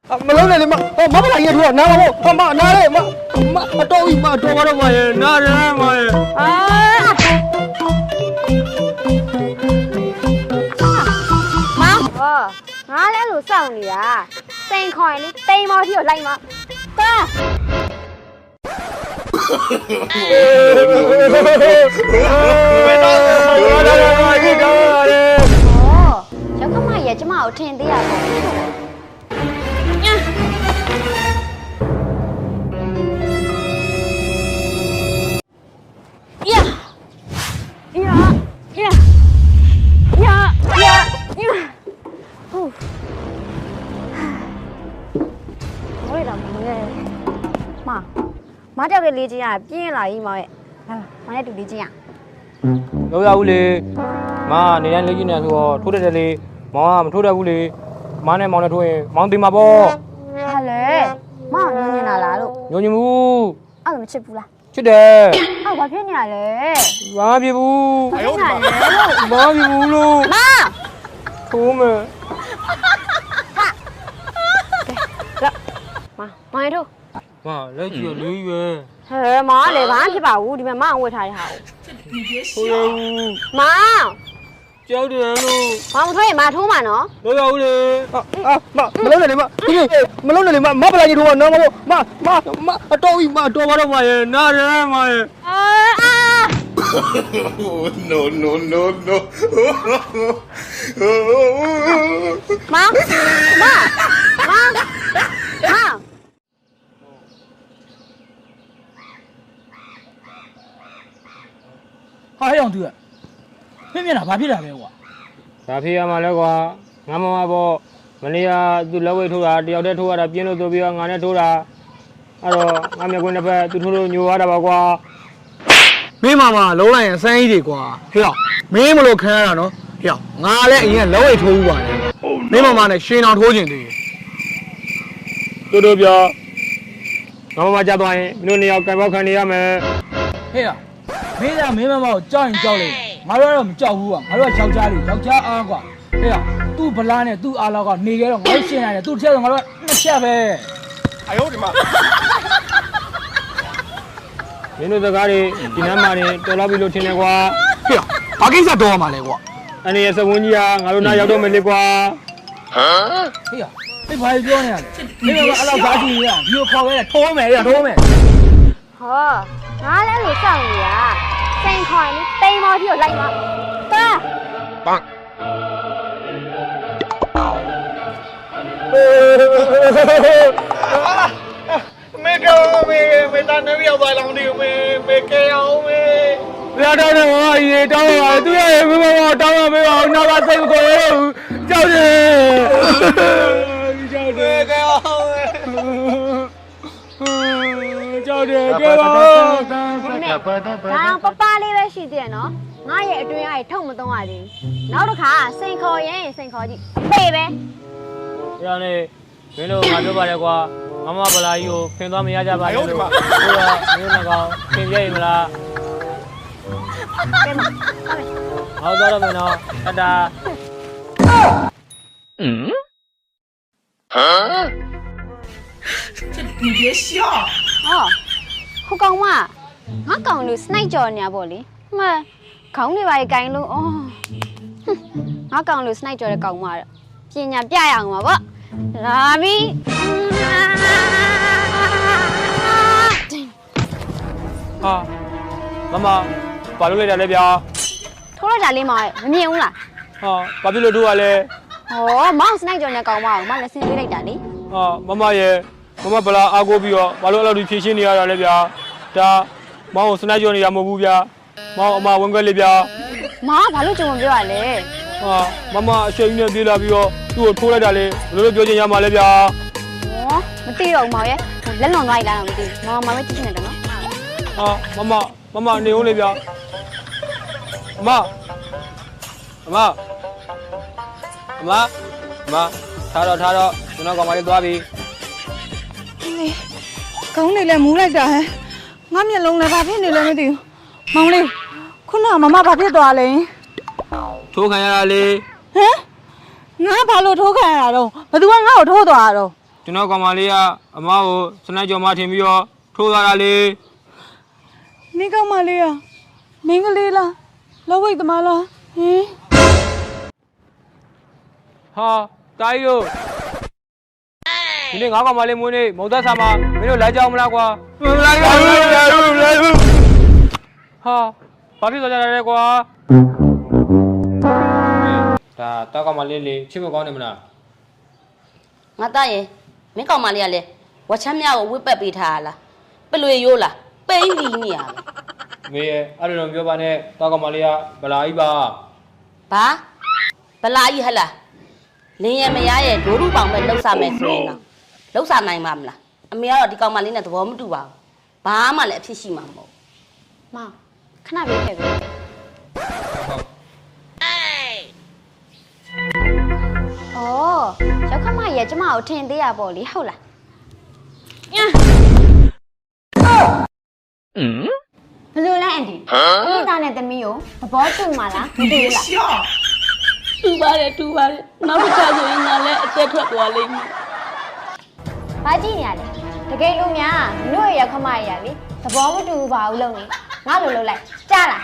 မလုံးနဲ့လေမမလာရင်ထူတော့နားပါဘောမနားလေမအတော်ကြီးမတော်တော့မရဲ့နားရဲမရဲ့ငါလည်းလို့စောင့်နေတာစိန်ခေါ်ရင်လေတိမ်မော်ကြီးကိုလိုက်မှာကားရောက်ခမရဲ့ကျမကိုထင်သေးရပေါ့မတောက်လေးချင်းရပြင်းလာကြီးမောင်ရဲ့မနဲ့တူလေးချင်းရလောက်ရဘူးလေမနေတိုင်းလေးကြီးနေဆိုတော့ထိုးတယ်လေမောင်ကမထိုးတတ်ဘူးလေမနဲ့မောင်နဲ့ထိုးရင်မောင်တင်မှာပေါ့ဟာလေမောင်ညင်နေတာလားလို့ညင်ဘူးအဲ့လိုမချစ်ဘူးလားချစ်တယ်အော်ဘာဖြစ်နေရလဲဘာဖြစ်ဘူးဘာဖြစ်နေလဲဘာဖြစ်ဘူးလို့မထိုးမယ်မောင်ရထိုးမလက်ကြီးကလေးရွယ်ဟဲမောင်ကလည်းဘာမှဖြစ်ပါဘူးဒီမှာမောင်ဝတ်ထားတဲ့ဟာကိုဟုတ်ရဘူးမောင်ကြောက်တယ်လို့မောင်ထိုးရင်မထိုးမှာနော်လောက်ရဘူးလေမလုံးနဲ့လေမလုံးနဲ့လေမပလာကြီးထိုးတော့နော်မအတော်ကြီးမတော်ပါတော့မရဲ့နားရဲမရဲ့No. မောင်ဟာဟဲ့အောင်သူကမင်းမျက်နှာဘာဖြစ်တာလဲကွာဘာဖြစ်ရမှာလဲကွာငါမမပေါ့မနေ့ကသူလက်ဝဲထိုးတာတယောက်တည်းထိုးရတာပြင်းလို့ဆိုပြီးတော့ငါနဲ့ထိုးတာအဲ့တော့ငါမျက်ကွင်းတစ်ဖက်သူထိုးလို့ညိုရတာပါကွာမင်းမလုံးလိုက်ရင်စမ်းကြီးတွေကွာဟဲ့အောင်မင်းမလို့ခံရတာနော်ဟဲ့အောင်ငါလည်းအရင်လက်ဝဲထိုးဘူးပါလေမင်းမနဲ့ရှင်အောင်ထိုးခြင်းတည်းတို့ပြောငါမမကြသွားရင်မင်းတို့နှစ်ယောက်ကံပေါက်ခံနေရမယ်ဟဲ့အောင်မင်းကမင်းမကိုကြောက်ရင်ကြောက်လေငါတို့ကတော့မကြောက်ဘူးကွာငါတို့ကယောက်ျားလေးယောက်ျားအားကွာဟဲ့အောင်သူ့ဗလားနဲ့သူ့အားလောက်ကနေခဲ့တော့ငါတို့ရှင်းရတယ်သူ့တစ်ချက်ဆိုငါတို့ကနှစ်ချက်ပဲအယောဒီမှာမင်းတို့စကားတွေဒီနမ်းမာနေတော်လောက်ပြီလို့ထင်တယ်ကွာဟဲ့ဘာကိစ္စတော်ရမှာလဲကွာအနေရစဝန်းကြီးကငါတို့နားရောက်တော့မယ်လေကွာဟေးဘာပြောနေရလဲမင်းကအဲ့လောက်ဓာတ်ကြီးရဒီကိုခေါ်ခဲ့ထိုးမယ်ဟောငါလည်းလို့စောင့်နေတာစိန်ခေါ်ရင်တိမ်မော်ကြီးကိုလိုက်မှာကားปังမေတန်းနေရောက်သွားလောင်းဒီမေကဲအောင်မေရတော့တယ်ဟာရေတောင်းပါသူရဲ့မမတောင်းပါမေအောင်နောက်ကစိတ်ကိုကြောက်တယ်ကြောက်တယ်ကဲအောင်ကြောက်တယ်ကဲပါဒါပပလေးပဲရှိသေးတယ်နော်ငါရဲ့အတွင်းအားထုတ်မသုံးရသေးဘူးနောက်တစ်ခါစိန်ခေါ်ရင်စိန်ခေါ်ကြည့်ပေပဲရနေမင်းတို့ငါပြောပါလေကွာငါမဗလာကြီးကိုဖင်သွားမရကြပါဘူးလို့ဟိုကမင်းတို့ကောင်ဖင်ပြည့်မလားကဲမဟောတော့မယ်နော်တတာ你别笑ဟိုကောင်မငါကောင်လို့စနိုက်ကြော်နေရပေါ့လေမခေါင်းတွေပါကိုင်းလို့အော်ငါကောင်လို့စနိုက်ကြော်တဲ့ကောင်မတော့ပညာပြရအောင်ပါဗောလာပြီဟာမဘာလို့လဲတာလဲဗျာထိုးလိုက်တာလေးမောင်မမြင်ဘူးလားဟာဘာဖြစ်လို့ထိုးရလဲဟောမောင်စနိုက်ကြော်နေကောင်မအောင်မလည်းဆင်းပေးလိုက်တာလေဟာမရဲ့မဗလာအားကိုပြီးတော့ဘာလို့အဲ့လိုဒီဖြည့်ရှင်းနေရတာလဲဗျာဒါမောင်ကိုစနိုက်ကြော်နေတာမဟုတ်ဘူးဗျာမောင်အမဝင်ခွက်လေးဗျာမောင်ဘာလို့ကြုံမပြောရလဲဟာမအရှိန်နဲ့ပြေးလာပြီးတော့သူ့ကိုထိုးလိုက်တာလေဘယ်လိုပြောချင်ရမှာလဲဗျာမသိတော့မောင်ရဲ့လက်လွန်သွားလိုက်လားမသိဘူးမောင်မပဲကြည့်နေတယ်နော်မနေဦးလေဗျာအမထားတော့ကျွန်တော်ကောင်မလေးသွားပြီခေါင်းနေလဲမူးလိုက်တာဟဲ့ငါမျက်လုံးလည်းဘာဖြစ်နေလဲမသိဘူးမောင်လေးခုနကမမဘာဖြစ်သွားလဲထိုးခံရတာလေဟမ်ငါဘာလို့ထိုးခံရတာတော့ဘယ်သူကငါ့ကိုထိုးသွားတာတော့ ကျွန်တော်ကောင်မလေးကအမကိုစနိုက်ကြော်မထင်ပြီးတော့ထိုးသွားတာလေ နေကောင်မလေးอ่ะမင်းကလေးလားလောဝိတ်သမားလားဟင် ဟာတာကြီးတို့ဒီနေ့ငါကောင်မလေးမွေးနေ့မုံသက်ဆာမှာမင်းတို့လိုက်ကြအောင်မလားကွာမလိုက်ပါဘူးမလိုက်ဘူးမလိုက်ဘူးဟာဘာဖြစ်သွားကြလဲကွာဒါတာကောင်မလေးလေချစ်မကောင်းနေမလား ငါသားရင်မင်းကောင်မလေးကလည်းဝက်ချမ်းမြကိုဝစ်ပတ်ပေးထားရလားပလွေရိုးလားပိန်းပြီးနေရပဲ မေရဲ့အဲ့လိုတော့ပြောပါနဲ့တာကောင်မလေးကဗလာကြီးပါ ဘာဗလာကြီးဟလားလင်းရမရရဲ့ဒိုးရူပေါင်ပဲလှုပ်ဆမယ်ဆိုရင်တော့လှုပ်ဆနိုင်မှာမလားအမေကတော့ဒီကောင်မလေးနဲ့သဘောမတူပါဘူးဘာမှလည်းအဖြစ်ရှိမှာမဟုတ် မောင်ခဏပြေးခဲ့ပြီအော်ရောက်ခမရဲ့ကျမကိုထင်သေးရပေါ့လေဟုတ်လားဘယ်လိုလဲအန်တီဒီသားနဲ့သမီးကိုသဘောတူမှာလားမတူဘူးလား တူပါတယ်နောက်တစ်ခါဆိုရင်ငါလည်းအသက်ထွက်သွားလိမ့်မယ် ။ဘာကြည့်နေရလဲ။တကယ်လို့များတို့ရဲ့ရောက်ခမရရလေသဘောမတူပါဘူးလို့နေငါလိုလုပ်လိုက်ကြားလား